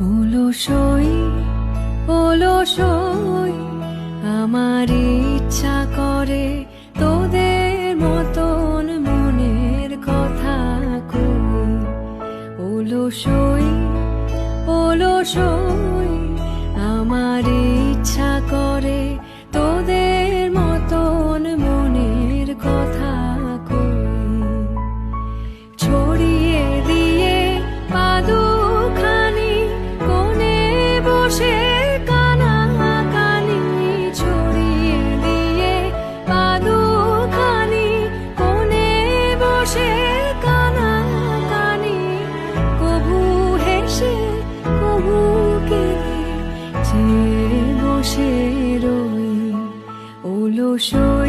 অলসই অলসই আমার ইচ্ছা করে তোদের মতন মনের কথা কই। অলসই অলসই আমার ইচ্ছা করে তোদের মতন মনের কথা কই। ছড়িয়ে দিয়ে পাদুখানি কোণে বসে কানাকানি, ছড়িয়ে দিয়ে পাদুখানি কোণে বসে কানাকানি, কবু হেসে কবু কেঁদে যে বসে রই। অলসই